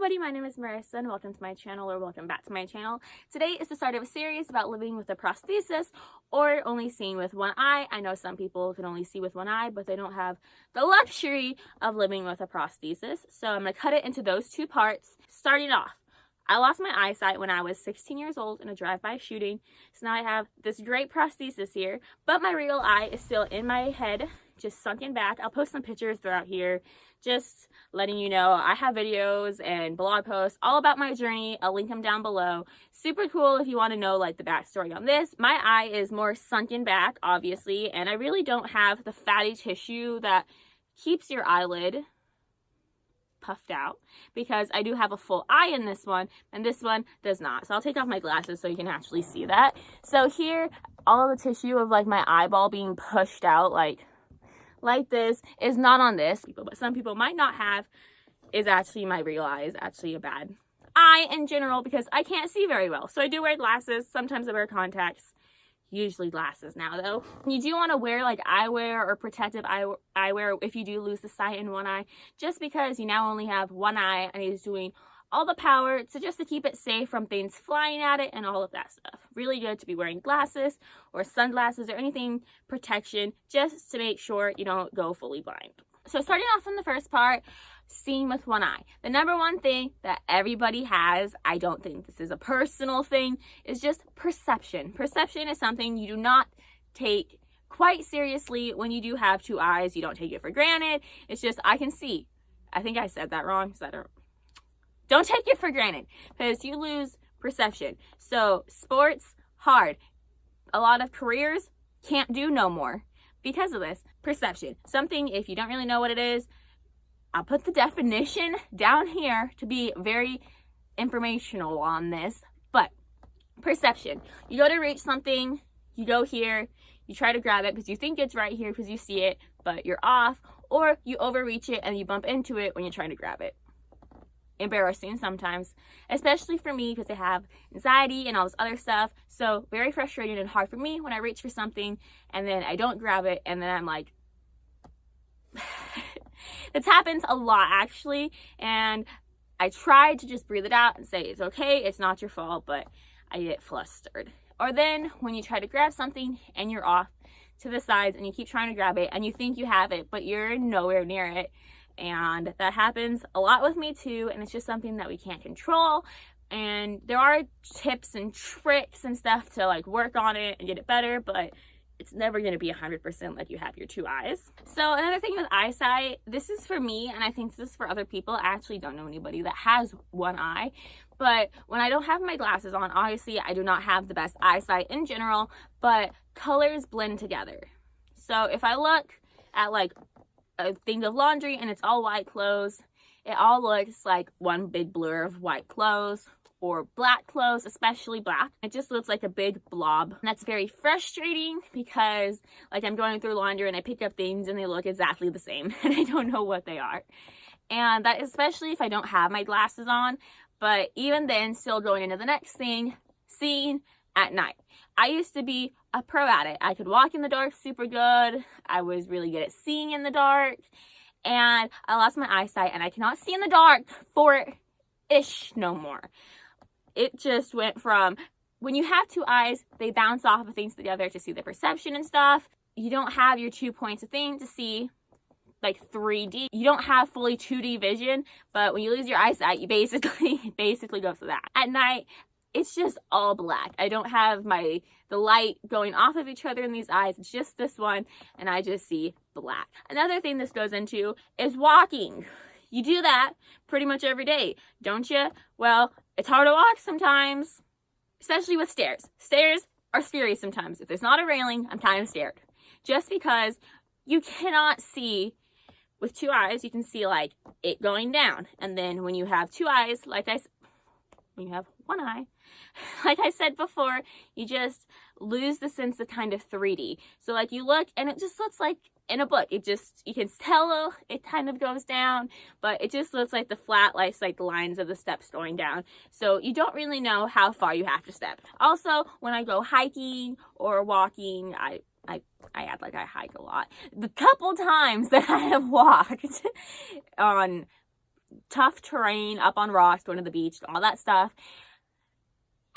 everybody, my name is Marissa and welcome to my channel, or welcome back to my channel. Today is the start of a series about living with a prosthesis or only seeing with one eye. I know some people can only see with one eye, but they don't have the luxury of living with a prosthesis. So I'm going to cut it into those two parts. Starting off, I lost my eyesight when I was 16 years old in a drive-by shooting. So now I have this great prosthesis here, but my real eye is still in my head, just sunken back. I'll post some pictures throughout here, just letting you know I have videos and blog posts all about my journey. I'll link them down below. Super cool if you want to know like the backstory on this. My eye is more sunken back, obviously, and I really don't have the fatty tissue that keeps your eyelid puffed out, because I do have a full eye in this one and this one does not. So I'll take off my glasses so you can actually see that. So here, all of the tissue of like my eyeball being pushed out like this is not on this, but some people might not have, is actually my real eye, is actually a bad eye in general because I can't see very well. So I do wear glasses. Sometimes I wear contacts, usually glasses now though. You do want to wear like eyewear or protective eyewear if you do lose the sight in one eye, just because you now only have one eye and it's doing all the power to keep it safe from things flying at it and all of that stuff. Really good to be wearing glasses or sunglasses or anything protection, just to make sure you don't go fully blind. So starting off from the first part, seeing with one eye. The number one thing that everybody has, I don't think this is a personal thing, is just perception. Perception is something you do not take quite seriously when you do have two eyes. You don't take it for granted. It's just, I can see. I think I said that wrong because don't take it for granted, because you lose perception. So sports, hard. A lot of careers can't do no more because of this. Perception. Something, if you don't really know what it is, I'll put the definition down here to be very informational on this. But perception. You go to reach something, you go here, you try to grab it because you think it's right here because you see it, but you're off, or you overreach it and you bump into it when you're trying to grab it. Embarrassing sometimes, especially for me because I have anxiety and all this other stuff. So very frustrating and hard for me when I reach for something and then I don't grab it and then I'm like, this happens a lot actually, and I try to just breathe it out and say it's okay, it's not your fault, but I get flustered. Or then when you try to grab something and you're off to the sides and you keep trying to grab it and you think you have it but you're nowhere near it. And that happens a lot with me too, and it's just something that we can't control. And there are tips and tricks and stuff to like work on it and get it better, but it's never going to be 100% like you have your two eyes. So another thing with eyesight, this is for me, and I think this is for other people. I actually don't know anybody that has one eye, but when I don't have my glasses on, obviously I do not have the best eyesight in general, but colors blend together. So if I look at like a thing of laundry and it's all white clothes, it all looks like one big blur of white clothes, or black clothes, especially black. It just looks like a big blob. And that's very frustrating because like I'm going through laundry and I pick up things and they look exactly the same and I don't know what they are. And that, especially if I don't have my glasses on, but even then still going into the next thing, seeing at night. I used to be a pro at it. I could walk in the dark super good. I was really good at seeing in the dark, and I lost my eyesight and I cannot see in the dark for-ish no more. It just went from, when you have two eyes, they bounce off of things together to see the perception and stuff. You don't have your 2 points of thing to see like 3D. You don't have fully 2D vision, but when you lose your eyesight, you basically go to that. At night, it's just all black. I don't have the light going off of each other in these eyes. It's just this one, and I just see black. Another thing this goes into is walking. You do that pretty much every day, don't you? Well, it's hard to walk sometimes, especially with stairs. Stairs are scary sometimes. If there's not a railing, I'm kind of scared. Just because you cannot see with two eyes, you can see like it going down. And then when you have two eyes, when you have one eye, like I said before, you just lose the sense of kind of 3D. So like you look and it just looks like in a book. You can tell it kind of goes down, but it just looks like the flat, like the lines of the steps going down. So you don't really know how far you have to step. Also, when I go hiking or walking, I act like I hike a lot. The couple times that I have walked on tough terrain, up on rocks, going to the beach, all that stuff.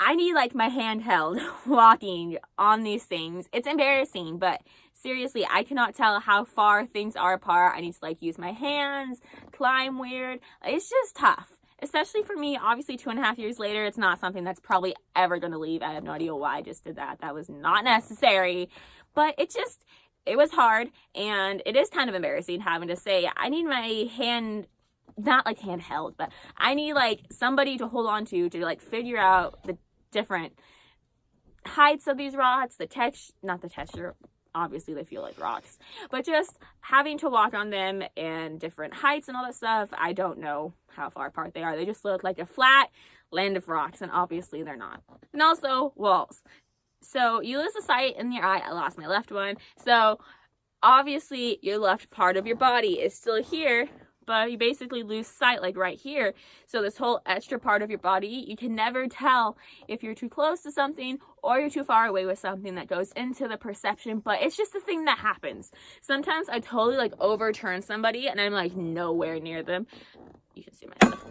I need like my hand held walking on these things. It's embarrassing, but seriously, I cannot tell how far things are apart. I need to like use my hands, climb weird. It's just tough, especially for me. Obviously 2.5 years later, it's not something that's probably ever going to leave. I have no idea why I just did that. That was not necessary, but it was hard, and it is kind of embarrassing having to say, I need my hand, not like handheld, but I need like somebody to hold on to like figure out the different heights of these rocks, not the texture, obviously they feel like rocks, but just having to walk on them and different heights and all that stuff. I don't know how far apart they are. They just look like a flat land of rocks, and obviously they're not. And also walls. So you lose the sight in your eye. I lost my left one. So obviously your left part of your body is still here, but you basically lose sight like right here. So this whole extra part of your body, you can never tell if you're too close to something or you're too far away with something. That goes into the perception, but it's just a thing that happens. Sometimes I totally like overturn somebody and I'm like nowhere near them. You can see myself.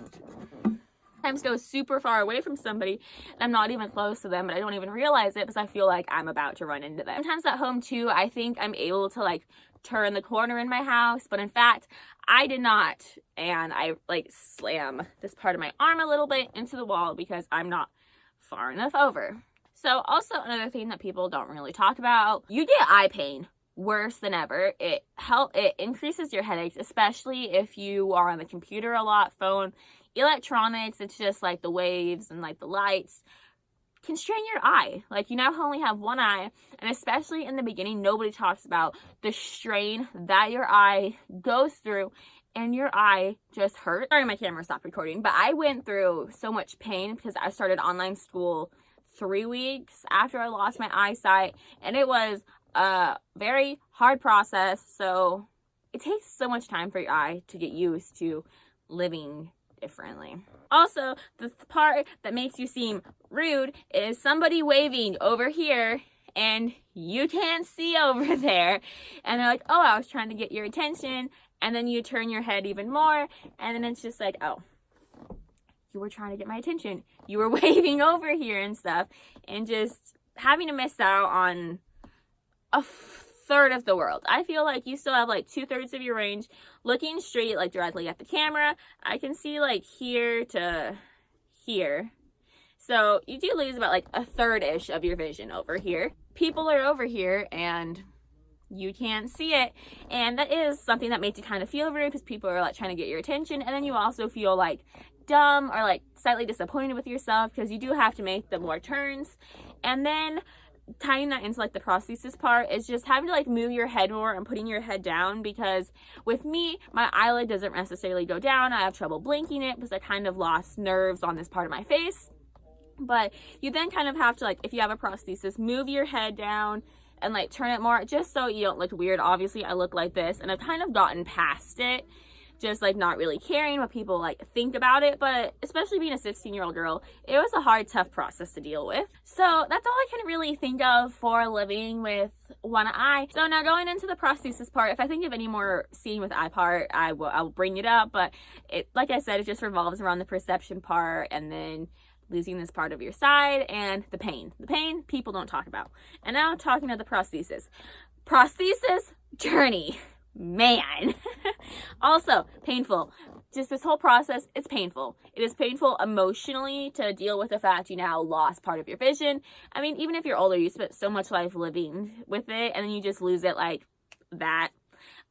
Sometimes go super far away from somebody and I'm not even close to them, but I don't even realize it because I feel like I'm about to run into them. Sometimes at home too, I think I'm able to like turn the corner in my house, but in fact I did not, and I like slam this part of my arm a little bit into the wall because I'm not far enough over. So also another thing that people don't really talk about, you get eye pain worse than ever. It increases your headaches, especially if you are on the computer a lot, phone, electronics. It's just like the waves and like the lights can strain your eye. Like you now only have one eye, and especially in the beginning, nobody talks about the strain that your eye goes through, and your eye just hurts. Sorry, my camera stopped recording, but I went through so much pain because I started online school 3 weeks after I lost my eyesight, and it was a very hard process. So it takes so much time for your eye to get used to living differently. Also, the part that makes you seem rude is somebody waving over here and you can't see over there, and they're like, oh, I was trying to get your attention, and then you turn your head even more, and then it's just like, oh, you were trying to get my attention, you were waving over here and stuff, and just having to miss out on a third of the world. I feel like you still have like 2/3 of your range looking straight, like directly at the camera. I can see like here to here. So you do lose about like a third-ish of your vision over here. People are over here and you can't see it. And that is something that makes you kind of feel rude because people are like trying to get your attention. And then you also feel like dumb or like slightly disappointed with yourself because you do have to make the more turns. And then tying that into like the prosthesis part is just having to like move your head more and putting your head down, because with me, my eyelid doesn't necessarily go down. I have trouble blinking it because I kind of lost nerves on this part of my face. But you then kind of have to, like, if you have a prosthesis, move your head down and like turn it more just so you don't look weird. Obviously I look like this and I've kind of gotten past it, just like not really caring what people like think about it. But especially being a 16-year-old girl, it was a hard, tough process to deal with. So that's all I can really think of for living with one eye. So now going into the prosthesis part, if I think of any more seeing with eye part, I'll bring it up. But it, like I said, it just revolves around the perception part and then losing this part of your side and the pain. The pain people don't talk about. And now talking about the prosthesis. Prosthesis journey. Man. Also painful. Just this whole process, it's painful. It is painful emotionally to deal with the fact you now lost part of your vision. I mean, even if you're older, you spent so much life living with it and then you just lose it like that.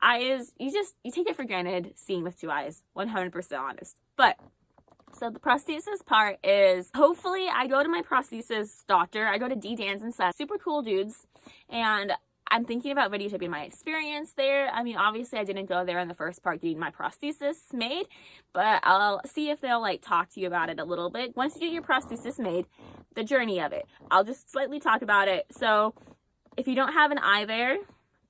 You take it for granted seeing with 2 eyes, 100% honest. But so the prosthesis part is, hopefully I go to my prosthesis doctor. I go to D. Dans and Sons, super cool dudes, and I'm thinking about videotaping my experience there. I mean, obviously I didn't go there in the first part getting my prosthesis made, but I'll see if they'll like talk to you about it a little bit. Once you get your prosthesis made, the journey of it, I'll just slightly talk about it. So if you don't have an eye there,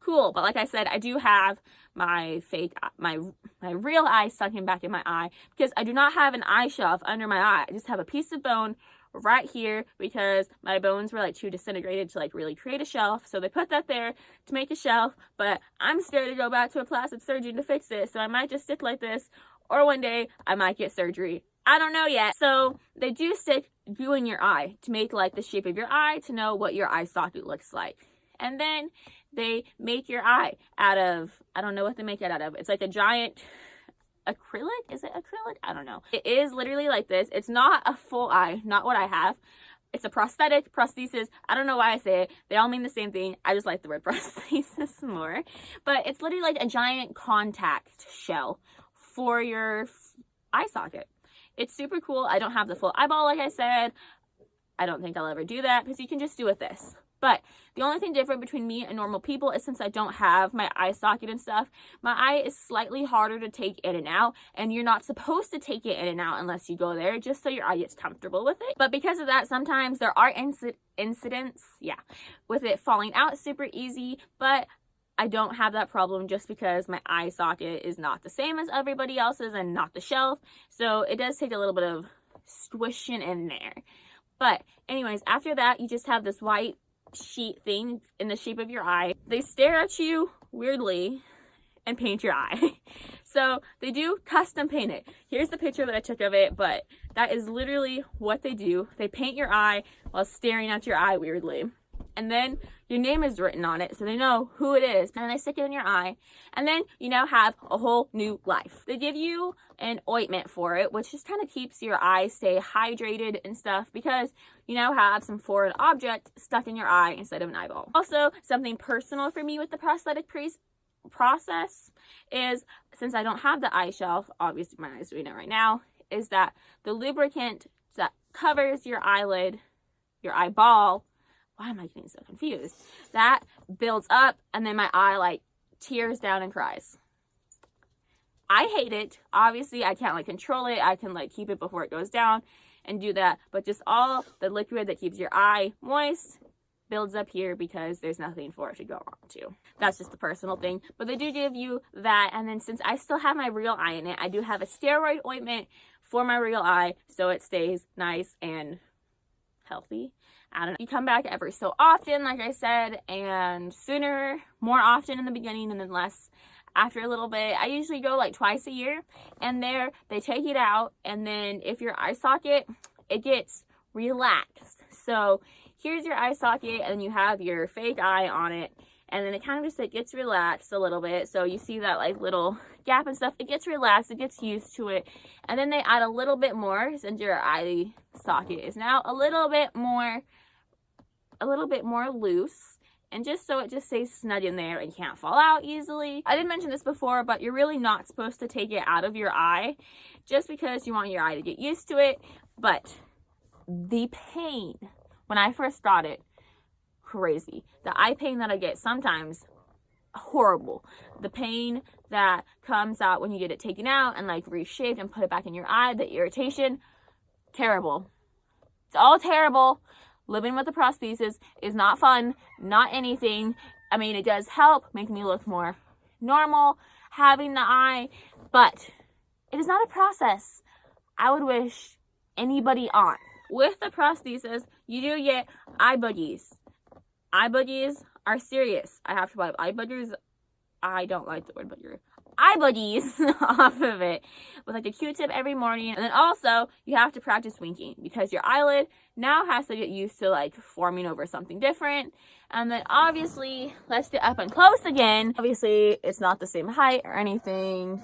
cool. But like I said, I do have my fake, my real eye sunken back in my eye because I do not have an eye shelf under my eye. I just have a piece of bone right here because my bones were like too disintegrated to like really create a shelf. So they put that there to make a shelf, but I'm scared to go back to a plastic surgeon to fix it. So I might just stick like this, or one day I might get surgery. I don't know yet. So they do stick glue in your eye to make like the shape of your eye to know what your eye socket looks like. And then they make your eye out of, I don't know what they make it out of. It's like a giant acrylic. Is it acrylic? I don't know. It is literally like this. It's not a full eye, not what I have. It's a prosthetic, prosthesis. I don't know why I say it. They all mean the same thing. I just like the word prosthesis more. But it's literally like a giant contact shell for your eye socket. It's super cool. I don't have the full eyeball, like I said. I don't think I'll ever do that because you can just do with this. But the only thing different between me and normal people is since I don't have my eye socket and stuff, my eye is slightly harder to take in and out, and you're not supposed to take it in and out unless you go there, just so your eye gets comfortable with it. But because of that, sometimes there are incidents, with it falling out super easy, but I don't have that problem just because my eye socket is not the same as everybody else's and not the shelf. So it does take a little bit of squishing in there. But anyways, after that, you just have this white sheet thing in the shape of your eye. They stare at you weirdly and paint your eye. So they do custom paint it. Here's the picture that I took of it, but that is literally what they do. They paint your eye while staring at your eye weirdly. And then your name is written on it so they know who it is. And they stick it in your eye. And then you now have a whole new life. They give you an ointment for it, which just kind of keeps your eyes stay hydrated and stuff because you now have some foreign object stuck in your eye instead of an eyeball. Also, something personal for me with the prosthetic process is, since I don't have the eye shelf, obviously my eye's doing it right now, is that the lubricant that covers your eyelid, your eyeball, why am I getting so confused? That builds up and then my eye like tears down and cries. I hate it. Obviously, I can't like control it. I can like keep it before it goes down and do that. But just all the liquid that keeps your eye moist builds up here because there's nothing for it to go on to. That's just a personal thing. But they do give you that. And then since I still have my real eye in it, I do have a steroid ointment for my real eye so it stays nice and healthy. I don't know. You come back every so often, like I said, and more often in the beginning and then less after a little bit. I usually go like twice a year, and there they take it out, and then if your eye socket, it gets relaxed. So here's your eye socket, and then you have your fake eye on it, and then it kind of just like gets relaxed a little bit. So you see that like little gap and stuff, it gets relaxed, it gets used to it, and then they add a little bit more since your eye socket is now a little bit more loose, and just so it just stays snug in there and can't fall out easily. I didn't mention this before, but you're really not supposed to take it out of your eye just because you want your eye to get used to it. But the pain when I first got it, crazy. The eye pain that I get sometimes, horrible. The pain that comes out when you get it taken out and like reshaped and put it back in your eye, the irritation, terrible. It's all terrible. Living with a prosthesis is not fun, not anything. I mean, it does help make me look more normal, having the eye, but it is not a process I would wish anybody on. With the prosthesis, you do get eye boogies. Eye boogies are serious. I have to wipe eye boogers. I don't like the word booger. Eye boogies off of it with like a Q-tip every morning. And then also you have to practice winking because your eyelid now has to get used to like forming over something different. And then obviously, let's get up and close again. Obviously it's not the same height or anything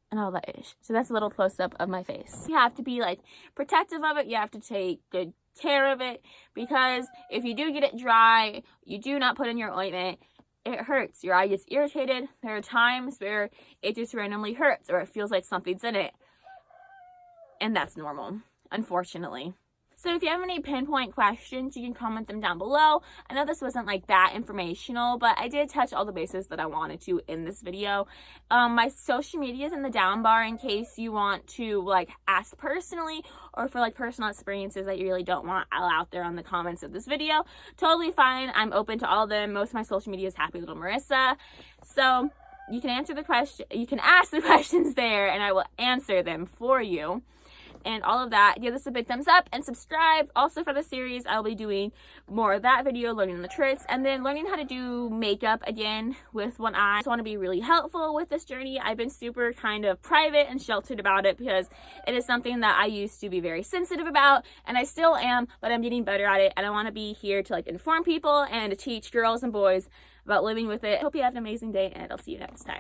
and all that ish. So that's a little close-up of my face. You have to be like protective of it. You have to take good care of it because if you do get it dry, you do not put in your ointment, it hurts. Your eye gets irritated. There are times where it just randomly hurts or it feels like something's in it. And that's normal, unfortunately. So if you have any pinpoint questions, you can comment them down below. I know this wasn't like that informational, but I did touch all the bases that I wanted to in this video. My social media is in the down bar in case you want to like ask personally or for like personal experiences that you really don't want out there on the comments of this video. Totally fine. I'm open to all of them. Most of my social media is Happy Little Marissa. So you can answer the question, you can ask the questions there and I will answer them for you. and all of that. Give this a big thumbs up and subscribe. Also for the series, I'll be doing more of that video, learning the tricks, and then learning how to do makeup again with one eye. I just want to be really helpful with this journey. I've been super kind of private and sheltered about it because it is something that I used to be very sensitive about, and I still am, but I'm getting better at it, and I want to be here to like inform people and to teach girls and boys about living with it. Hope you have an amazing day, and I'll see you next time.